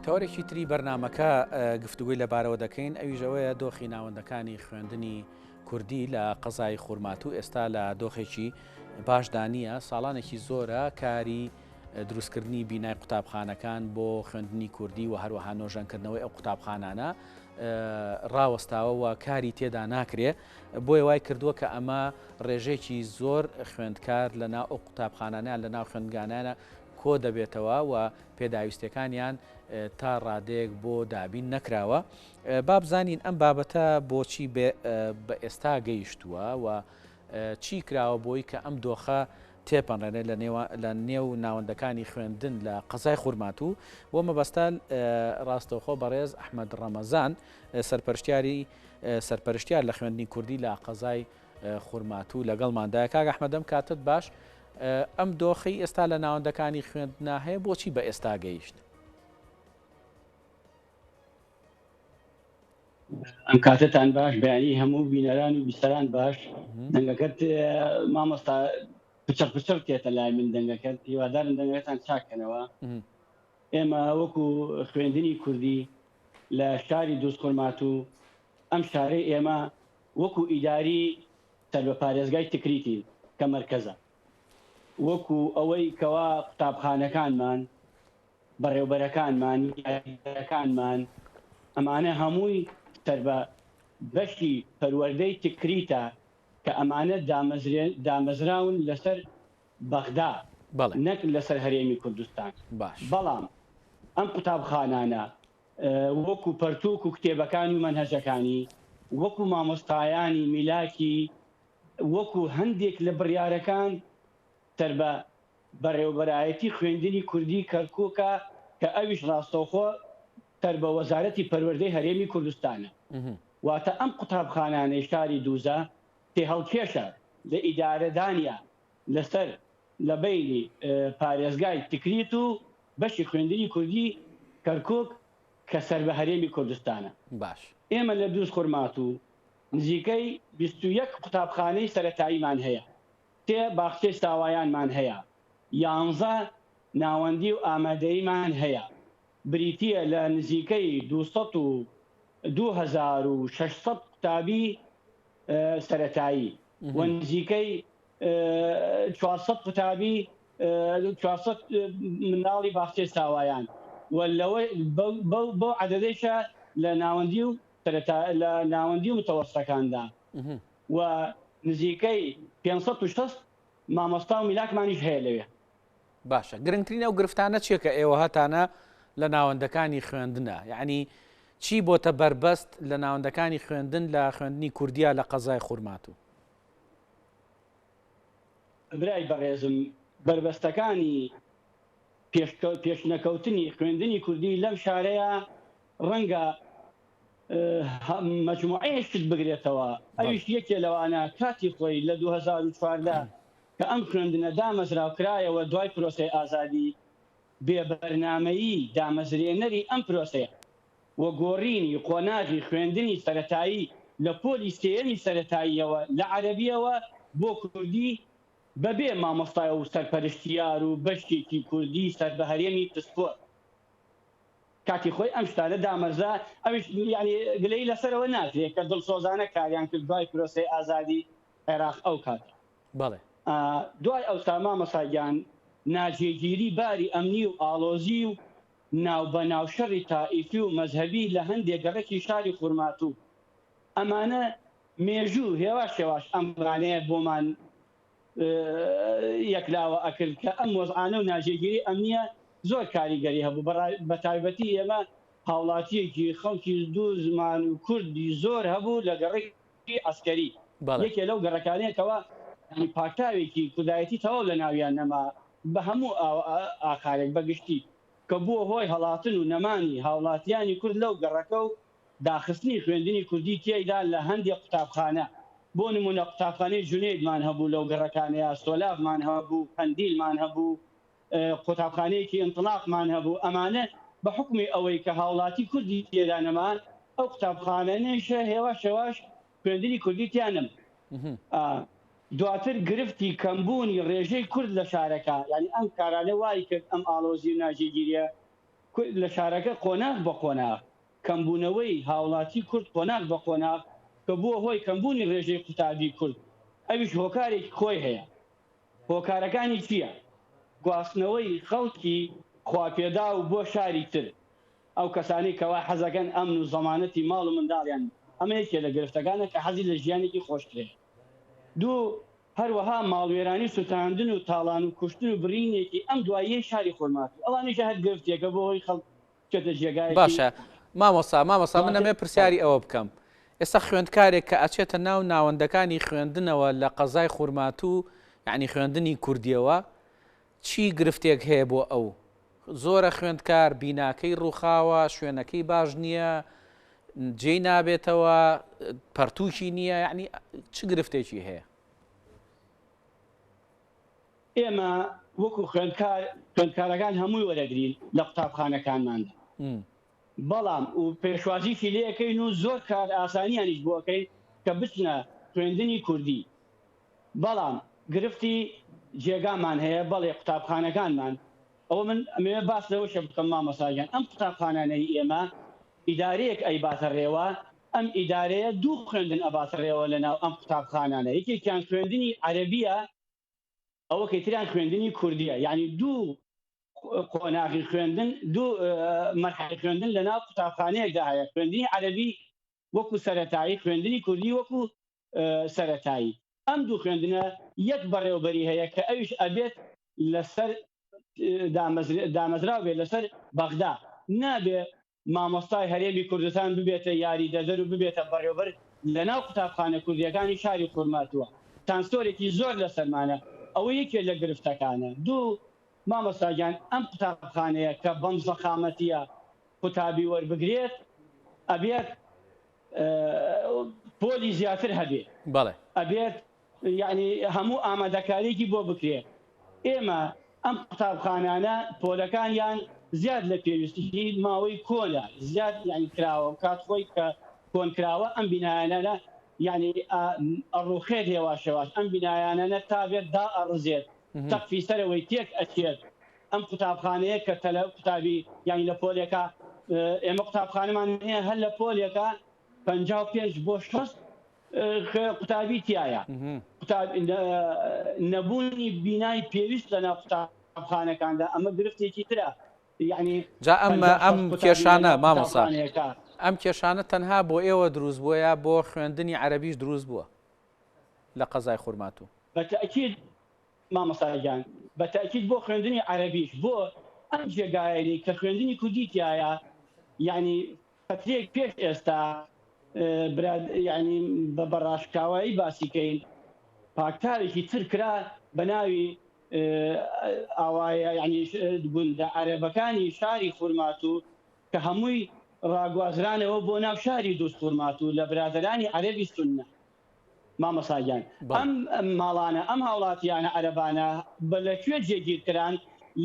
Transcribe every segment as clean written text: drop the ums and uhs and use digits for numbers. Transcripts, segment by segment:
تەوەرێکی تری بەرنمەکە گفتوگوی لەبارەوە دەکەین ئەویژەوەیە دۆخی ناوەندەکانی خوێندنی کوردی لە قەزای خورمات و ئێستا لە دۆخێکی باشدانیە ساڵانێکی زۆرە کاری دروستکردنی بینای قوتابخانەکان بۆ خوێندنی کوردی و هەروەها نۆژەنکردنەوەی ئەو قوتابخانانە ڕاوەستاوە و کاری تێدا ناکرێ بۆیە وای کردووە کە ئەمە ڕێژێکی زۆر خوێندکار لە ناو ئەو قوتابخانانیان لە ناو خوێندگانانە کۆ دەبێتەوە و پێداویستەکانیان تا ڕادەیەک بۆ دابین نەکراوە با بزانین ئەم بابەتە بۆچی بە ئێستا گەیشتووە و چی کراوە بۆی کە ئەم دۆخە تێپەڕێنێ لە نێو ناوەندەکانی خوێندن لە قەزای خورمات و بۆ مەبەستال ڕاستەوخۆ بەڕێز ئەحمەد ڕەمەزان سەرپەرشتیار لە خوێندنی کوردی لە قەزای خورمات و لەگەڵماندایە کاک ئەحمەدەم کاتت باش ئەم دۆخی ئێستا لە ناوەندەکانی خوێندنا هەیە بۆچی بە ئێستا گەیشت ئەم کاتتان باش بەیانی هەموو بینەران و بیسەران باش دەنگەکەت مامۆستا پچڕ تێتە لای من دەنگەکەت هیوادارن دەنگەکەتان چاکەنەوە ئێمە وەکو خوێندنی کوردی لە شاری دۆستخورمات و ئەم شارەی ئێمە وەکو ئیداری سەر بە پارێزگای تکریتی کە مەرکەزە وەکو ئەوەی کەوا قوتابخانەکانمان بەڕێوبەرەکانمان یاریەکانمان ئەمانە هەمووی سەر بە بەشی پەروەردەی تکریتە کە ئەمانە دامەزراون لەسەر بەغدا نەک لەسەر هەرێمی کوردستان بەڵام ئەم قوتابخانانە وەکو پەرتووک و کتێبەکان و مەنهەجەکانی وەکو مامۆستایانی میلاکی وەکو هەندێک لە بڕیارەکان سەر بە بەڕێوەبەرایەتی خوێندنی کوردی کەرکووکە کە ئەویش ڕاستەوخۆ سەر بە وەزارەتی پەروەردەی هەرێمی کوردستانە واتە ئەم قوتابخانانەی شاری دووزە تێهەڵکێشە لە ئیدارەدانیا لەسەر لە بینی پارێزگای تکریت و بەشی خوێندنی کوردی کەرکووک کە سەر بە هەرێمی کوردستانە باش ئێمە لە دۆستخورمات و نزیکەی 21 قوتابخانەی سەرەتاییمان هەیە تێ باخچەی ساوایانمان هەیە 11 ناوەندی و ئامادەییمان هەیە بریتیە لە نزیکەی 2600 قوتابی سەرەتایی و نزیکەی 400 قوتابی 400 مناڵی باخچەی ساوایان بۆ عەدەدەیشە لە ناوەندی و متەوەسطەکاندا و نزیکەی 560 مامۆستا و میلاکمانیش هەیە لەوێ باشە گرنگترینە و گرفتانە چیە کە ئێوە هەتانە لە ناوەندەکانی خوێندنە یعنی چی بۆتە بربەست لە ناوەندەکانی خوێندن لە خوێندنی کوردیا لە قەزای خورمات و برای بەڕێزم بربەستەکانی پێشنەکەوتنی خوێندنی کوردی لەم شارەیە ڕەنگە مەجموعەیەشت بگرێتەوە ئەویش یەکێ لەوانە کاتی خۆی لە 2014 کە ئەم خوێندنە دامەزراوکرایەوە دوای پرۆسەی ئازادی بێبەرنامەیی دامەزرێنەری ئەم پرۆسەیە وە گۆڕینی قۆناغی خوێندنی سەرەتایی لە پۆلی سێەمی سەرەتاییەوە لە عەرەبیەوە بۆ کوردی بەبێ مامۆستای و سەرپەرشتیار و بەشتێکی کوردی سەر بە هەرێمی پسپۆر کاتی خۆی ئەم شتانە دامەرزا ئەویش یعنی گلەی لەسەرەوە ناترێت کە دڵسۆزانە کاریان کرد دوای پرۆسەی ئازادی عێراق ئەو کات بەڵێ دوای ئەو ساما مەساگیان ناجێگیری باری ئەمنی و ئاڵۆزی و ناو شەڕی تائیفی و مەذهەبی لە هەندێک گەڕێکی شاری خورمات و ئەمانە مێژوو هێواش هێواش ئەمڕانەیە بۆمان یەکلاوە ئەکرد کە ئەم وەزعانە و ناجێگیری ئەمنیە زۆر کاریگەری هەبوو بە تایبەتی ئێمە هاوڵاتیەکی خەڵکی دوو زمان و کوردی زۆر هەبوو لە گەڕێکی ئەسکەری یەکێ لەو گەڕەکانەیەکەوە پاکتاوێکی کودایەتی تەواو لە ناویان نەما بە هەموو ئاخارێک بەگشتی کە بووە هۆی هەڵاتن و نەمانی هاوڵاتیانی کورد لەو گەڕەکە و داخستنی خوێندنی کوردی تێیدا لە هەندێک قوتابخانە بۆ نمونە قوتابخانەی جونێیدمان هەبوو لەو گەڕەکانەیە سۆلافمان هەبوو هەندیلمان هەبوو قوتابخانەیەکی ئینطلاقمان هەبوو ئەمانە بە حکمی ئەوەی کە هاوڵاتی کوردی تێدا نەمان ئەو قوتابخانەیەشە هێواش خوێندنی کوردی تیانم دواتر گرفتی کەمبوونی ڕێژەی کورد لە شارەکە یعنی ئەم کارانە وای کرد ئەم ئاڵۆزی و ناجێگیریە لە شارەکە قۆناغ بە قۆناغ کەمبوونەوەی هاوڵاتی کورد قۆناغ بە قۆناغ کە بووە هۆی کەمبوونی ڕێژەی قوتابی کورد ئەویش هۆکارێکی خۆی هەیە. هۆکارەکانی چییە؟ گواستنەوەی خەڵکی خواپێدا و بۆ شاری تر ئەو کەسانی کەوا حەزەکەن ئەمن و زەمانەتی ماڵ و منداڵیان ئەمە یەکێ لە گرفتەکانە کە حەزی لە ژیانێکی خۆشترێ. دوو هەروەها ماڵوێرانی سوتاندن و تاڵان و کوشتن و برینێکی ئەم دواییە شاری خۆرماتی ئەوانیش هەر گرفتێکە بۆ هۆی خەڵک بچێتە جێگای. باشە مامۆستا من ئەمێ پرسیاری ئەوە بکەم. ئێستا خوێندکارێک کە ئەچێتە ناو ناوەندەکانی خوێندنەوە لە قەزای خورماتوو یعنی خوێندنی کوردیەوە چی گرفتێک هەیە بۆ ئەو؟ زۆرە خوێندکار بیناکەی ڕووخاوە، شوێنەکەی باش نییە، جێی نابێتەوە، پەرتووشی نییە، یعنی چ گرفتێکی هەیە؟ ئێمە وەکو خوێندکارەکان هەمووی وەرەگرین لە قوتابخانەکانماندا، بەڵام و پێشوازیشی لێەکەین و زۆر کار ئاسانیانیش بۆکەین کە بچنە خوێندنی کوردی. بەڵام گرفتی جێگامان هەیە بەڵێ قوتابخانەکانمان. ئەوە من ئەمێ باس لەوە شە بکەم مامۆستاگیان، ئەم قوتابخانانەی ئێمە ئیدارەیەک ئەیباتە ڕێوە، ئەم ئیدارەیە دوو خوێندن ئەباتە ڕێوە لەناو ئەم قوتابخانانە. یەکێکیان خوێندنی عەرەبیە، ئەوە کەیتریان خوێندنی کوردیە، یعنی دوو قۆناغی خوێندن، دوو مەرحەلەی خوێندن لەناو قوتابخانەیەکدا هەیە. خوێندنی عەرەبی وەکو سەرەتایی، خوێندنی کوردی وەکو سەرەتایی. ئەم دوو خوێندنە یەک بەڕێوەبەری هەیە کە ئەویش ئەبێت لەسەر دامەزراو بێت لەسەر بەغدا، نابێ مامۆستای هەرێمی کوردستان ببێتە یاری دەدەر و ببێتە بەڕێوەبەر لەناو قوتابخانە کوردیەکانی شاری خورماتووە. تانسۆرێکی زۆر لەسەرمانە، ئەوە یەکێ لە گرفتەکانە. دوو مامۆستاگیان ئەم قوتابخانەیە کە بەم زەخامەتیە قوتابی وەربگرێت ئەبێت پۆلی زیاتر هەبێت، ئەبێت یعنی هەموو ئامادەکاریی بۆ بکرێت. ئێمە ئەم قوتابخانانە پۆلەکانیان زیاد لە پێویستی ماوەی کۆنە زیاد یعنی کراوە و کات خۆی کە کۆنکراوە ئەم بینایانە یعنی ئەڕوخێت هێواشەواش ئەم بینایانە تابێت دا ئەڕزێت تەقفی سەرەوەی تێک ئەچێت. ئەم قوتابخانەیە کە تەلە قوتابی یعنی لە پۆلێکە ئێمە قوتابخانەمان هەیە هەر لە پۆلێکە 55 بۆ 60 قوتابی تایە. نەبوونی بینای پێویست لە ناو قوتابخانەکاندا ئەمە گرفتێکی ترە. یعنی جا ئەم کێشانە مامۆستا ئەم کێشانە تەنها بۆ ئێوە دروست بووە یا بۆ خوێندنی عەرەبیش دروست بووە لە قەزای خورماتوو؟ بەتەئکید مامۆستاگیان بەتەئکید بۆ خوێندنی عەرەبیش، بۆ ئەم جێگایەی کە خوێندنی کوردی تایە، یعنی فترێک پێش ئێستا یعنی بە بەڕاشکاوایی باسیکەین پاکتارێکی تر کرا بە ناوی ئاوایە یعنی گوندە عەرەبەکانی شاری خورماتوو کە هەمووی ڕاگوازرانەوە بۆ ناو شاری دووست خورماتوو لە برادەرانی عەرەبی سوننە. مامۆستاگیان ئەم ماڵانە ئەم هاوڵاتیانە عەرەبانە بە لەکوێ جێگیرکران؟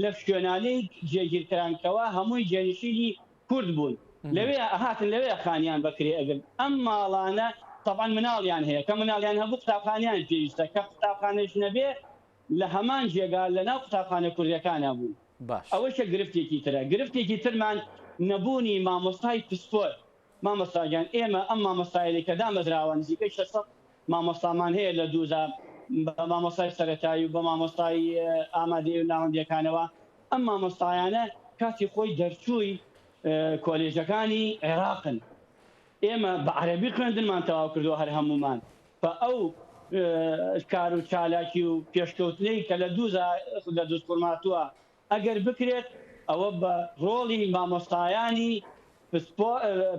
لە شوێنانەی جێگیرکرانکەوە هەمووی جێنشینی کورد بوون، لەوێ هاتن لەوێ خانیان بەکرێ ئەگەن. ئەم ماڵانە طبعاً مناڵیان هەیە کە مناڵیان هەبوو قوتابخانیان پێویستە کە قوتابخانەش نەبێ لە هەمان جێگا لەناو قوتابخانە کوردیەکانە بوون. ئەوەشە گرفتێکی ترە. گرفتێکی ترمان نەبوونی مامۆستای پسپۆر. مامۆستاگیان ئێمە ئەم مامۆستایەی کە دامەزراوە نزیکەی 600 مامۆستامان هەیە لە دووزا، بە مامۆستای سەرەتایی و بە مامۆستای ئامادەی و ناوەندیەکانەوە. ئەم مامۆستایانە کاتی خۆی دەرچووی کۆلێژەکانی عێراقن. ئێمە بە عەرەبی خوێندنمان تەواو کردووە هەر هەمومان، بە ئەو کار و چالاکی و پێشکەوتنەی کە لە دووست خورماتووە ئەگەر بکرێت ئەوە بە ڕۆڵی مامۆستایانی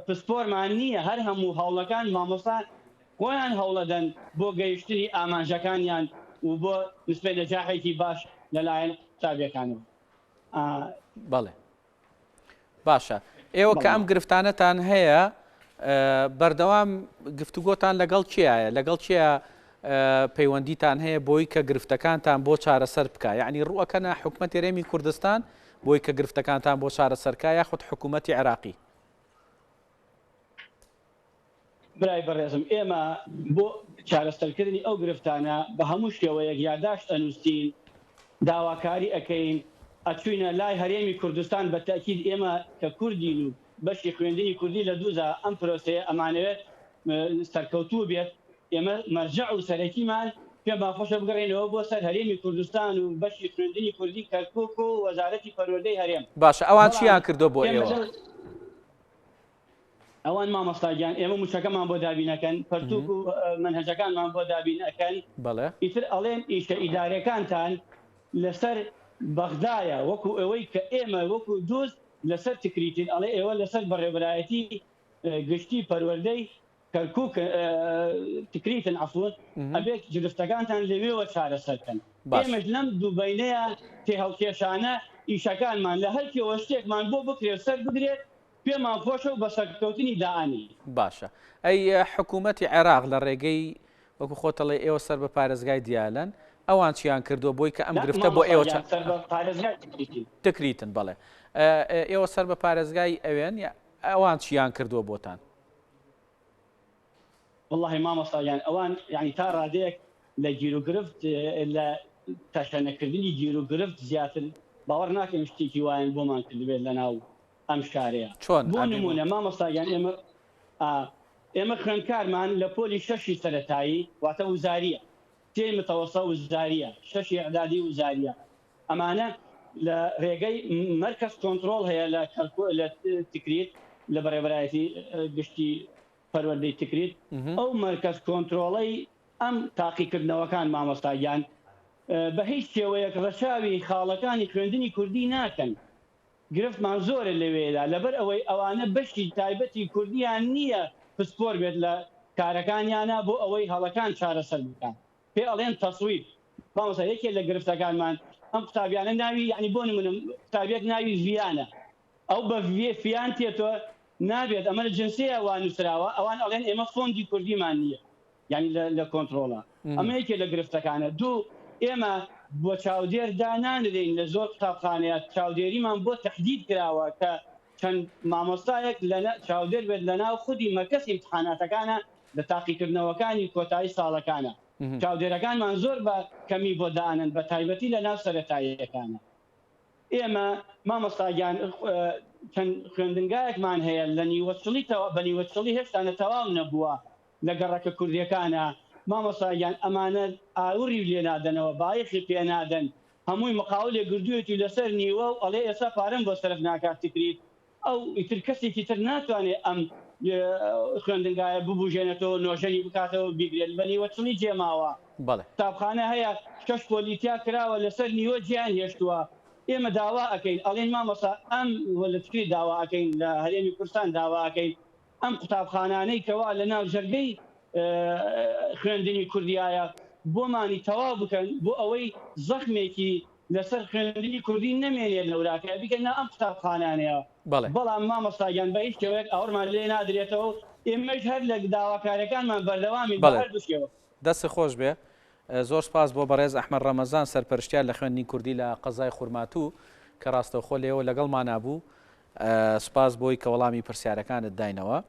پسپۆرمان نییە. هەر هەموو هەوڵەکان مامۆستا خۆیان هەوڵەدەن بۆ گەیشتنی ئامانجەکانیان و بۆ نسبەی نەجاحێکی باش لەلایەن قوتابیەکانەوە. بەڵێ باشە. ئێوە کە ئەم گرفتانەتان هەیە بەردەوام گفتوگۆتان لەگەڵ چیایە؟ لەگەڵ چیە پەیوەندیتان هەیە بۆی کە گرفتەکانتان بۆ چارەسەر بکە؟ یعنی ڕوەکەنە حکوومەتی هەرێمی کوردستان بۆی کە گرفتەکانتان بۆ چارەسەرکە یاخود حکوومەتی عێراقی؟ برای بەڕێزم ئێمە بۆ چارەسەرکردنی ئەو گرفتانە بە هەموو شێوەیەک یادداشت ئەنووسین، داواکاری ئەەکەین، ئەچوینە لای هەرێمی کوردستان بە تاکید ئێمە کە کوردین و بەشی خوێندنی کوردی لە دووزە ئەم پرۆسەیە ئەمانەوێت سەرکەوتوو بێت ئێمە مەرجع و سەرەکیمان پێ باخۆشە بگەڕێنەوە بۆ سەر هەرێمی کوردستان و بەشی خوێندنی کوردی کەرکووک و وەزارەتی پەروەردەی هەرێم. باشە ئەوان چیان کردو بۆ ئێوە؟ ئەوان مامۆستاگیان ئێمە موچەکەمان بۆ دابینەکەن پەرتوک و منهەجەکانمان بۆ دابینەکەن ئیتر ئەڵێن ئیشە ئیدارەکانتان لەسەر بەغدایە وەکو ئەوەی کە ئێمە وەکو دۆست لەسەر تکریتین ئەڵێ ئێوە لەسەر بەڕێوەبرایەتی گشتی پەروەردەی کەرکووک تکریتن عەفوون ئەبێت جلفتەکانتان لەوێوە چارەسەرکەن. ئێمەش لەم دووبەینەیە تێهەڵکێشانە ئیشەکانمان لە هەرکێوە شتێکمان بۆ بکرێت سەر بگرێت پێمان خۆشە و بە سەرکەوتنی داانی. باشە ئەی حکوومەتی عێراق لە ڕێگەی وەکو خۆتەڵێ ئێوە سەر بە پارێزگای دیالەن ئەوان چیان کردو بۆی کە ئەم گرفتە بۆ ئێوە تکریتن بەڵێ ئێوە سەر بە پارێزگای ئەوێن ئەوان چیان کردووە بۆتان؟ والله مامۆستایان ئەوان یعنی تا ڕادەیەک لە گیرروگرفت لە تەشەنەکردنی گیرروگرفت زیاتر باوەڕ ناکەم شتێکی وایەن بۆمان کردبێت لە ناو ئەم شارەیە. بۆ نمونە مامۆستایان ئێمە خوێندکارمان لە پۆلی شەشی سەرەتایی واتە وزاریە، تێی متەوەسە وزاریە، شەشی ئەعدادی وزاریە، ئەمانە لە ڕێگەی مەرکەز کۆنتڕۆڵ هەیە لە تکریت لە بەڕێوەبرایەتی گشتی پەروەردەی تکریت ئەو مەرکەز کۆنتڕۆڵەی ئەم تاقیکردنەوەکان مامۆستایان بە هیچ شێوەیەک ڕەچاوی خاڵەکانی خوێندنی کوردی ناکەن. گرفتمان زۆرە لەوێدا لەبەر ئەوەی ئەوانە بەشی تایبەتی کوردیان نییە پسپۆر بێت لە کارەکانیانە بۆ ئەوەی هەڵەکان چارەسەر بکەن. پێ ئەڵێن تەسوید مامۆستا یەکێک لە گرفتەکانمان ئەم قوتابیانە ناوی یعنی بۆ نمونە قوتابیەک ناوی ڤیانە ئەو بە ڤیان تێتۆ نابێت ئەمە لە جنسەیە وان نووسراوە ئەوان ئەڵێن ئێمە فۆندی کوردیمان نییە یعنی لە کۆنتڕۆڵە ئەمە یەکێک لە گرفتەکانە. دوو ئێمە بۆ چاودێر دانانرین لە زۆر قوتابخانەیە چاودێریمان بۆ تەحدید کراوە کە چەند مامۆستایەک چاودێر بێت لە ناو خودی مەرکەزی امتحاناتەکانە لە تاقیکردنەوەکانی کۆتایی ساڵەکانە. چاودێرەکانمان زۆر بە کەمی بۆ دانن بە تایبەتی لە ناو سەرەتاییەکانە. ئێمە مامۆستاگیان چەند خوێندنگایەکمان هەیە لە بە نیوەچڵی هێشتا نەتەواو نەبووە لە گەڕەکە کوردیەکانە مامۆستاگیان ئەمانە ئاوری لێ نادەنەوە بایەخی پێ نادەن هەمووی مقاولێ گردوویەتی لەسەر نیوە و ئەڵێ ئێستا پارەم بۆ سەرف ناکات تکریت ئەو ئیتر کەسێکی تر ناتوانێت ئەم خوێندنگایە ببوژێنێتەوە نۆژەنی بکاتەوە بیگرێت بە نیوەچڵی جێماوە. قوتابخانە هەیە شەش پۆلیتیا کراوە لەسەر نیوە گیان هێشتووە. ئێمە داوا ئەەکەین ئەڵێن مامۆستا ئەم لە تکری داوا ئەەکەین لە هەرێمی کوردستان داوا ئەەکەین ئەم قوتابخانانەی کەوا لە ناو ژەرگەی خوێندنی کوردیایە بۆمانی تەواو بکەن بۆ ئەوەی زەخمێکی لەسەر خوێندنی کوردی نەمێنێت لەوراکە بیکەن ئەم قوتابخانانەیە. بەڵام مامۆستاگیان بە هیچ شێوەیەک ئەوڕمان لێ نادرێتەوە ئێمەش هەر لە داواکارەکانمان بەردەوامی بەهەردوو دەستی خۆش بێ. زۆر سپاس بۆ بەڕێز ئەحمەد ڕەمەزان سەرپەرشتیار لە خوێندنی کوردی لە قەزای خورماتوو کە ڕاستەوخۆ لێەوە لەگەڵمانە بوو. سپاس بۆی کە وەڵامی پرسیارەکانت داینەوە.